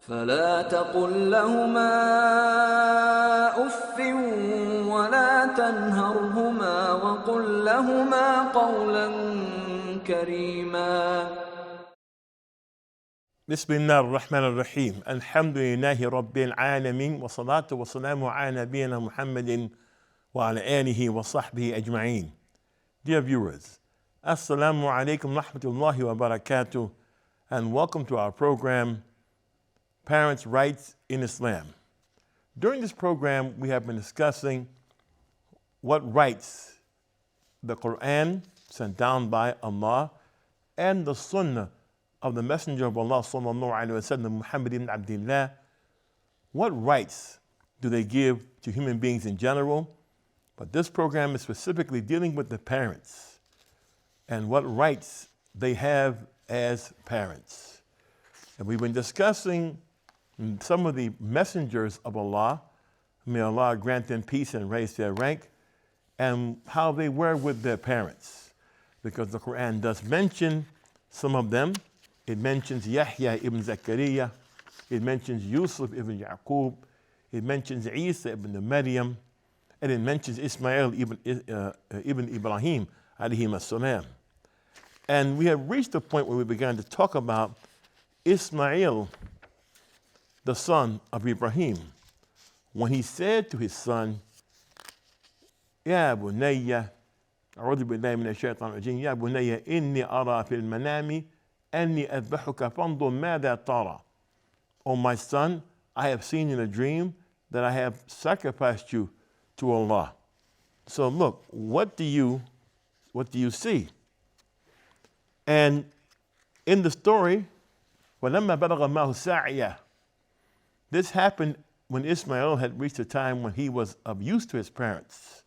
فلا تقل لهما أف ولا تنهرهما وقل لهما قولا كريما. بسم الله الرحمن الرحيم. الحمد لله رب العالمين، والصلاة والسلام على نبينا محمد وعلى آله وصحبه أجمعين. Dear viewers, Assalamu alaikum rahmatullahi wa barakatuh, and welcome to our program, Parents' Rights in Islam. During this program, we have been discussing what rights the Quran sent down by Allah and the Sunnah of the Messenger of Allah sallallahu alaihi wasallam, Muhammad ibn Abdullah. What rights do they give to human beings in general? But this program is specifically dealing with the parents and what rights they have as parents. And we've been discussing some of the messengers of Allah, may Allah grant them peace and raise their rank, and how they were with their parents. Because the Quran does mention some of them. It mentions Yahya ibn Zakaria, it mentions Yusuf ibn Yaqub, it mentions Isa ibn Maryam, and it mentions Ismail ibn Ibrahim alayhim as-salam. And we have reached the point where we began to talk about Ismail, the son of Ibrahim, when he said to his son, Ya bunayya, a'udhu billahi minash shaitanir rajim, Ya bunayya inni ara fil manami anni adbahuka fanzur madha tara. O my son, I have seen in a dream that I have sacrificed you to Allah. So look, what do you see? And in the story, وَلَمَّا بَلَغَ مَعَهُ السَّعْيَ, this happened when Ismail had reached a time when he was of use to his parents.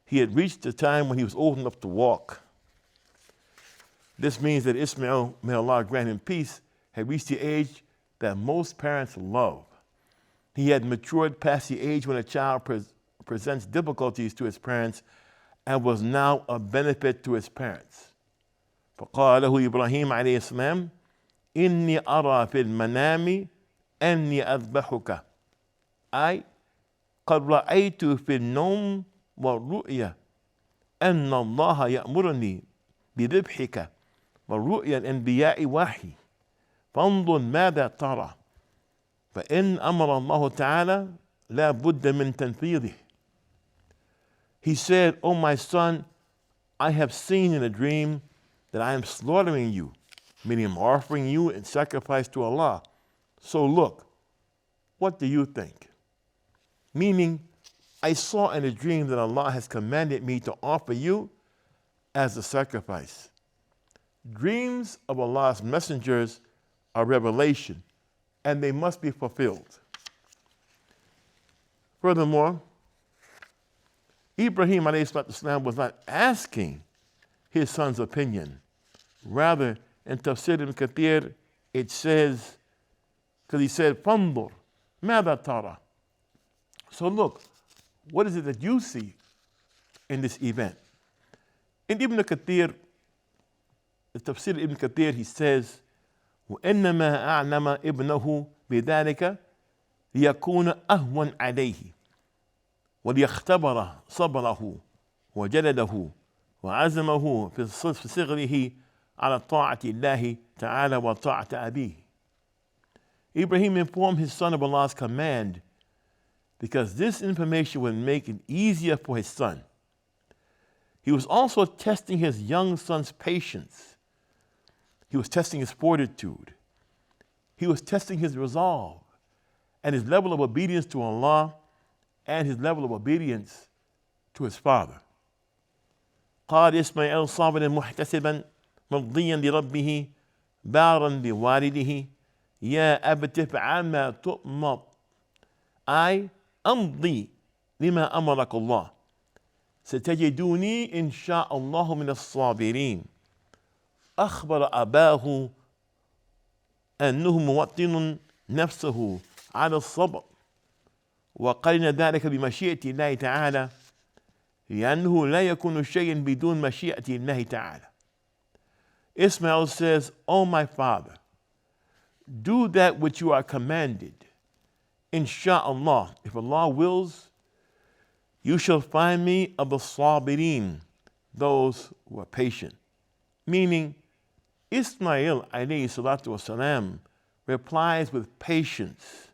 He had reached a time when he was old enough to walk. This means that Ismail, may Allah grant him peace, had reached the age that most parents love. He had matured past the age when a child presents difficulties to his parents and was now a benefit to his parents. فقال له إبراهيم عليه السلام إني أرى في المنام أني أذبحك أي قد رأيت في النوم والرؤيا أن الله يأمرني بذبحك والرؤيا الأنبياء وحي فانظر ماذا ترى فإن أمر الله تعالى لا بد من تنفيذه. He said, O my son, I have seen in a dream that I am slaughtering you, meaning I'm offering you in sacrifice to Allah. So look, what do you think? Meaning, I saw in a dream that Allah has commanded me to offer you as a sacrifice. Dreams of Allah's messengers are revelation, and they must be fulfilled. Furthermore, Ibrahim ﷺ was not asking his son's opinion. Rather, in Tafsir ibn Kathir, it says, because he said, Fandur, ماذا ترى? So look, what is it that you see in this event? In Ibn Kathir, the Tafsir ibn Kathir, he says, وإنما أعلم ابنه بذلك ليكون أهون عليه وليختبر صبره وجلده وعزمه في صغره على طاعة الله تعالى وطاعة أبيه. Ibrahim informed his son of Allah's command because this information would make it easier for his son. He was also testing his young son's patience. He was testing his fortitude. He was testing his resolve and his level of obedience to Allah and his level of obedience to his father. قال إسماعيل صابرا محتسبا مرضيا لربه بارا لوالده يا أبت افعل ما تؤمر أي أمضي لما أمرك الله ستجدوني إن شاء الله من الصابرين. أخبر أباه أنه موطن نفسه على الصبر وقرن ذلك بمشيئة الله تعالى لأنه لا يكون شيء بدون مشيئة الله تعالى. Ismail says, "O my father, do that which you are commanded. Insha'Allah, if Allah wills, you shall find me of the sabirin, those who are patient. Meaning, Ismail alayhi salatu wasalam replies with patience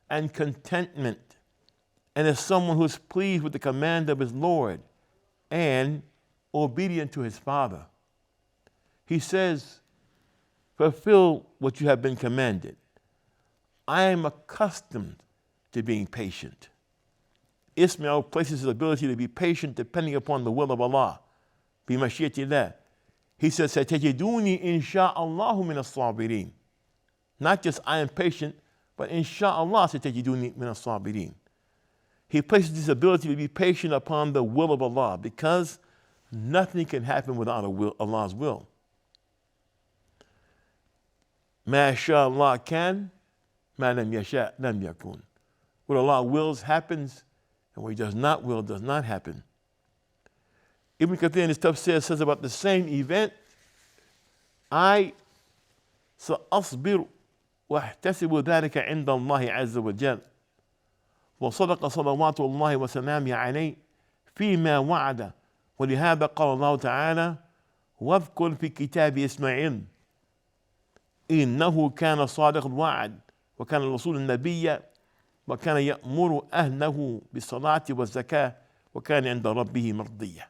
and contentment, and is someone who is pleased with the command of his Lord and obedient to his father. He says, fulfill what you have been commanded. I am accustomed to being patient. Ismail places his ability to be patient depending upon the will of Allah. بِمَشِيَةِ He says, سَتَجِدُونِي إِنْ شَاءَ اللَّهُ مِنَ الصَّابِرِينَ. Not just I am patient, but insha'Allah سَتَجِدُونِي مِنَ الصَّابِرِينَ. He places this ability to be patient upon the will of Allah, because nothing can happen without Allah's will. مَا شَاءَ اللَّهُ كَانَ مَا لَمْ يَشَاء لَمْ يَكُونَ. What Allah wills happens, and what He does not will does not happen. Ibn Kathir in his tafsir says about the same event, I سأصبر واحتسب ذلك عند الله عز وجل وصدق صلوات الله وسلامه عليه فيما وعد. ولهذا قال الله تعالى واذكر في كتاب إسماعيل إنه كان صادق الوعد وكان الرسول النبي وكان يأمر أهله بالصلاة والزكاة وكان عند ربه مرضيا.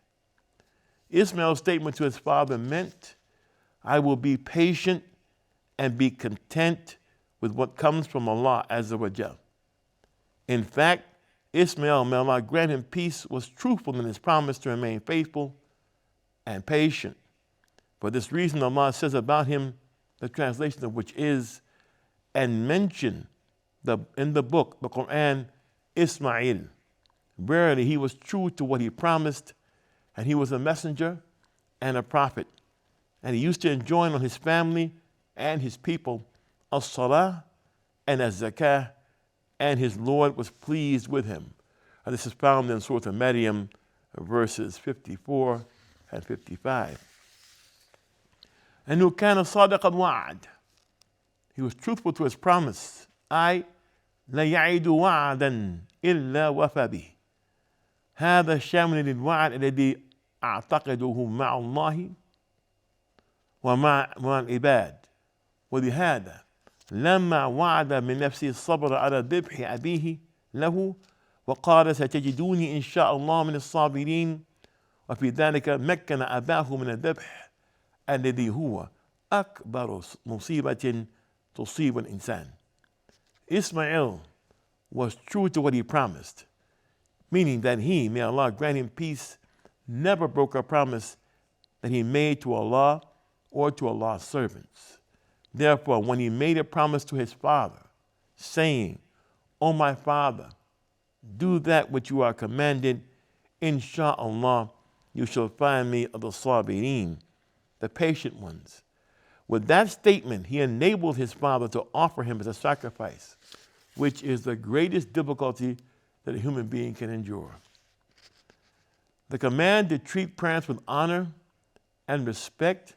Ismail's statement to his father meant, I will be patient and be content with what comes from Allah Azza wa Jal. In fact, Ismail, may Allah grant him peace, was truthful in his promise to remain faithful and patient. For this reason, Allah says about him, the translation of which is, and mention in the book, the Quran, Ismail. Verily, he was true to what he promised, and he was a messenger and a prophet. And he used to enjoin on his family and his people as-salah and as-zakah, and his Lord was pleased with him. And this is found in Surah Maryam, verses 54 and 55. أنه كان صادق الوعد. He was truthful to his promise. لا يعد وعدا إلا وفى به. هذا شامل للوعد الذي أعتقده مع الله ومع العباد. ولهذا لما وعد من نفسه الصبر على ذبح أبيه له وقال ستجدوني إن شاء الله من الصابرين، وفي ذلك مكن أباه من الذبح الذي هو أكبر مصيبة تصيب الإنسان. Ismail was true to what he promised, meaning that he, may Allah grant him peace, never broke a promise that he made to Allah or to Allah's servants. Therefore, when he made a promise to his father, saying, O my father, do that which you are commanded, insha'Allah, you shall find me of the sabirin, the patient ones. With that statement, he enabled his father to offer him as a sacrifice, which is the greatest difficulty that a human being can endure. The command to treat parents with honor and respect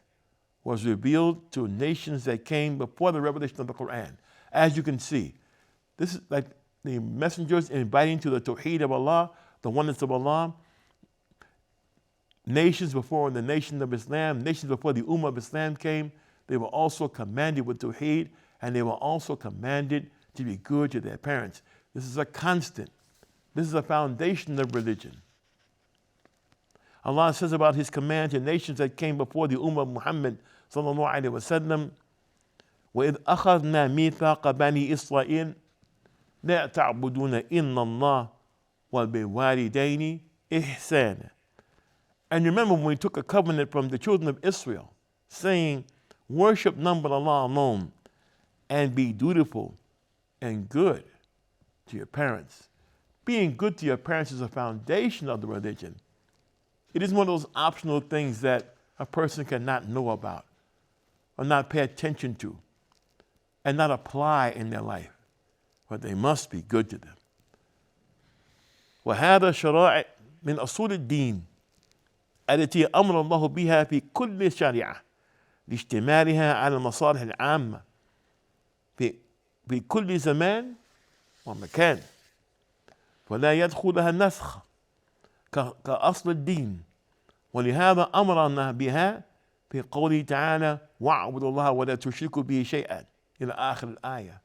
was revealed to nations that came before the revelation of the Quran. As you can see, this is like the messengers inviting to the Tawheed of Allah, the oneness of Allah. Nations before the nation of Islam, nations before the Ummah of Islam came, they were also commanded with Tawheed, and they were also commanded to be good to their parents. This is a constant. This is a foundation of religion. Allah says about His command to nations that came before the Ummah of Muhammad sallallahu alaihi wasallam, وَإِذْ أَخَذْنَا مِيثَاقَ بَنِي إِسْرَائِيلَ لَا تَعْبُدُونَ إِلَّا اللَّهَ وَبِالْوَالِدَيْنِ إِحْسَانًا. And remember when we took a covenant from the children of Israel, saying, worship none but Allah alone, and be dutiful and good to your parents. Being good to your parents is a foundation of the religion. It is one of those optional things that a person cannot know about, or not pay attention to, and not apply in their life. But they must be good to them. وهذا شرائع من أصول الدين التي أمر الله بها في كل شريعة لاشتمالها على المصالح العامة في كل زمان ومكان ولا يدخلها النسخ كأصل الدين ولهذا أمرنا بها في قوله تعالى واعبدوا الله ولا تشركوا به شيئا إلى آخر الآية.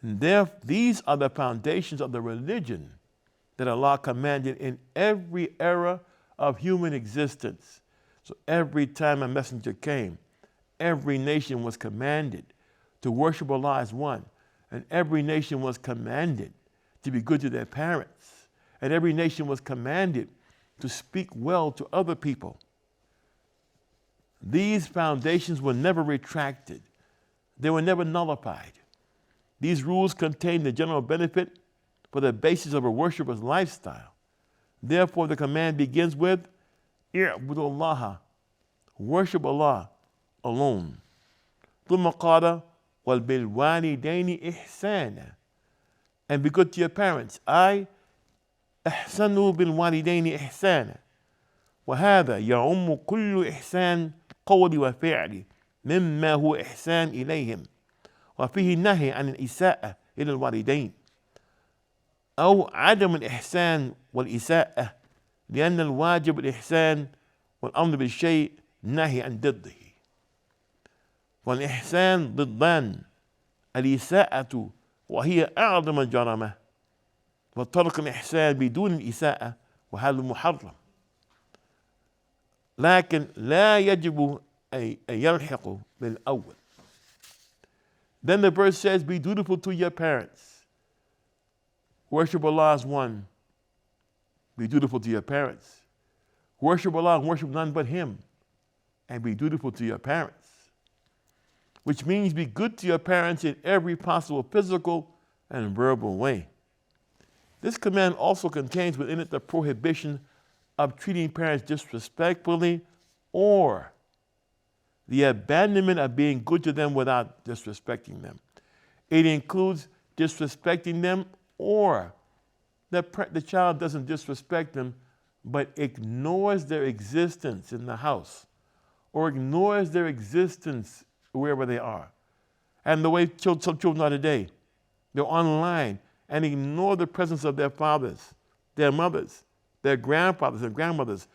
And these are the foundations of the religion that Allah commanded in every era of human existence. So every time a messenger came, every nation was commanded to worship Allah as one. And every nation was commanded to be good to their parents. And every nation was commanded to speak well to other people. These foundations were never retracted. They were never nullified. These rules contain the general benefit for the basis of a worshiper's lifestyle. Therefore, the command begins with i'budullaha, worship Allah alone. ثم قال وَالْبِالْوَالِدَيْنِ إِحْسَانًا, and be good to your parents. احسنوا بالوالدين إحسانا وهذا يعم كل إحسان قول وفعل مما هو إحسان إليهم وفيه النهي عن الإساءة إلى الوالدين أو عدم الإحسان والإساءة لأن الواجب الإحسان والأمر بالشيء نهي عن ضده. والإحسان ضدان، الإساءة وهي أعظم الجريمة وترك الإحسان بدون الإساءة وهذا محرم، لكن لا يجب أن يلحق بالأول. Then the verse says, be dutiful to your parents. Worship Allah as one. Be dutiful to your parents. Worship Allah and worship none but Him. And be dutiful to your parents. Which means be good to your parents in every possible physical and verbal way. This command also contains within it the prohibition of treating parents disrespectfully or the abandonment of being good to them without disrespecting them. It includes disrespecting them or the child doesn't disrespect them but ignores their existence in the house or ignores their existence wherever they are. And the way some children are today, they're online and ignore the presence of their fathers, their mothers, their grandfathers and grandmothers.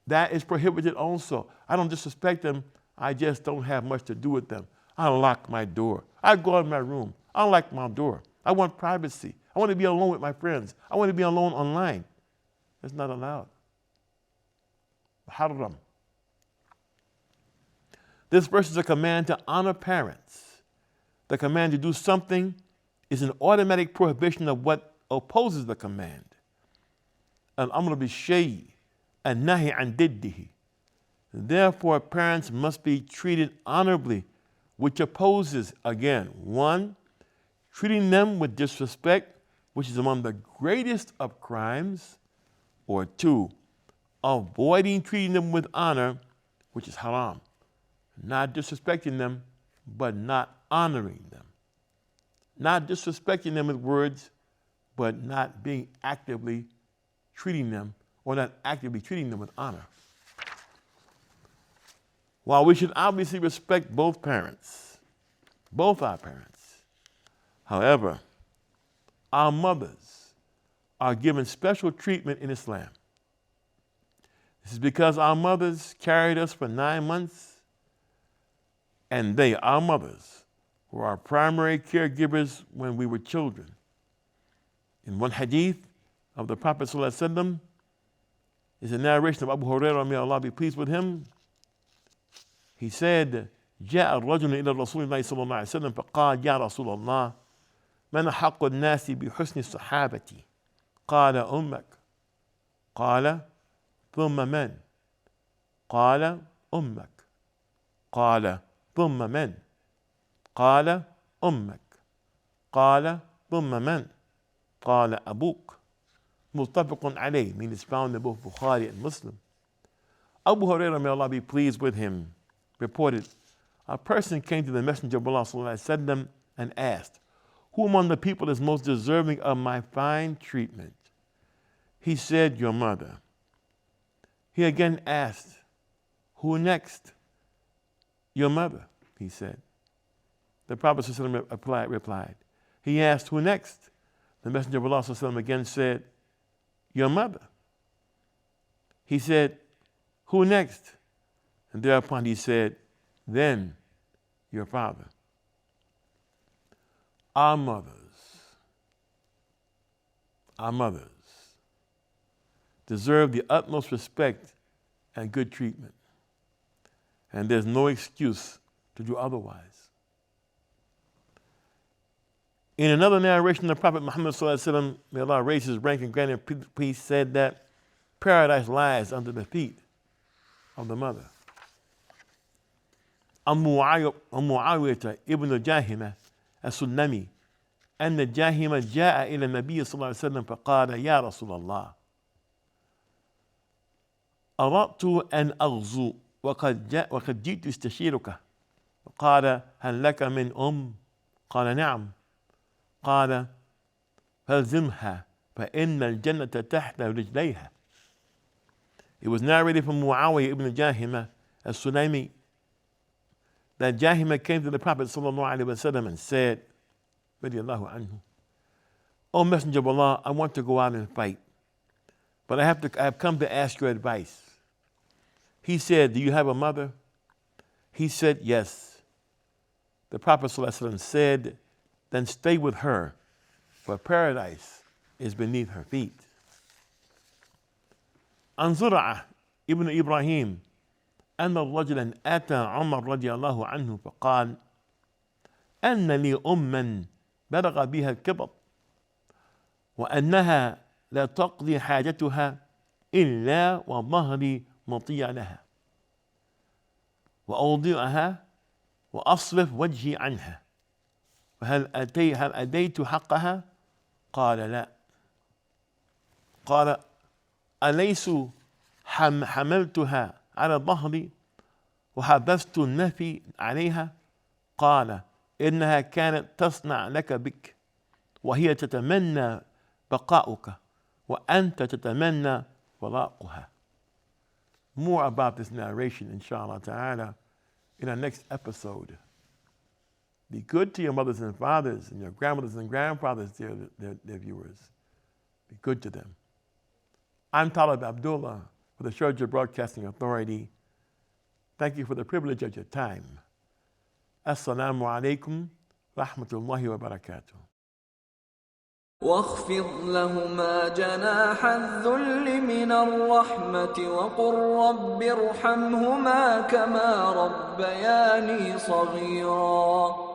That is prohibited also. I don't disrespect them, I just don't have much to do with them. I lock my door. I go in my room. I lock my door. I want privacy. I want to be alone with my friends. I want to be alone online. That's not allowed. Haram. This verse is a command to honor parents. The command to do something is an automatic prohibition of what opposes the command. Al-amr bil-shay, an-nahi an diddihi. Therefore, parents must be treated honorably, which opposes, again, 1, treating them with disrespect, which is among the greatest of crimes, or 2, avoiding treating them with honor, which is haram. Not disrespecting them, but not honoring them. Not disrespecting them with words, but not being actively treating them, or not actively treating them with honor. While we should obviously respect both parents, both our parents, however, our mothers are given special treatment in Islam. This is because our mothers carried us for 9 months, and they, our mothers, were our primary caregivers when we were children. In one hadith of the Prophet ﷺ is a narration of Abu Hurairah, may Allah be pleased with him. He said, جاء الرجل إلى رسول الله صلى الله عليه وسلم فقال يا رسول الله من أحق الناس بحسن الصحابة؟ قال أمك. قال ثم من؟ قال أمك. قال ثم من؟ قال أمك. قال ثم من؟ قال أبوك. متفق عليه, meaning it's found in both Bukhari and Muslim. Abu Hurairah, may Allah be pleased with him, reported, a person came to the Messenger of Allah ﷺ and asked, who among the people is most deserving of my fine treatment? He said, your mother. He again asked, who next? Your mother, he said. The Prophet ﷺ replied. He asked, who next? The Messenger of Allah ﷺ again said, your mother. He said, who next? And thereupon he said, then your father. Our mothers deserve the utmost respect and good treatment. And there's no excuse to do otherwise. In another narration, the Prophet Muhammad ﷺ, may Allah raise his rank and grant him peace, said that paradise lies under the feet of the mother. معاوية ابن جاهمة السلمي أن جاهمة جاء إلى النبي صلى الله عليه وسلم فقال يا رسول الله أردت أن أغزو وقد جئت استشيرك قال هل لك من أم؟ قال نعم. قال فالزمها فإن الجنة تحت رجليها. It was narrated from Muawiyah ibn Jahimah al-Sulaimi that Jahimah came to the Prophet sallallahu alaihi wasallam and said, radiyallahu anhu, O Messenger of Allah, I want to go out and fight, but I have come to ask your advice. He said, do you have a mother? He said, yes. The Prophet sallallahu alaihi wasallam said, then stay with her, for paradise is beneath her feet. عن زرعة ابن إبراهيم أن رجلا أتى عمر رضي الله عنه فقال أن لي أما بلغ بها الكبر وأنها لا تقضي حاجتها إلا وظهري مطيع لها وأوضعها وأصرف وجهي عنها فهل أديت حقها؟ قال لا. قال أليس حملتها على ظهري وحبست النفي عليها؟ قال إنها كانت تصنع لك بك وهي تتمنى بقاؤك وأنت تتمنى فراقها. More about this narration, inshallah ta'ala, in our next episode. Be good to your mothers and fathers and your grandmothers and grandfathers, dear viewers. Be good to them. I'm Talib Abdullah for the Sharjah Broadcasting Authority. Thank you for the privilege of your time. Assalamu alaikum rahmatullahi wa barakatuh. واخفض لهما جناح الذل من الرحمة وقل رب ارحمهما كما ربياني صغيرا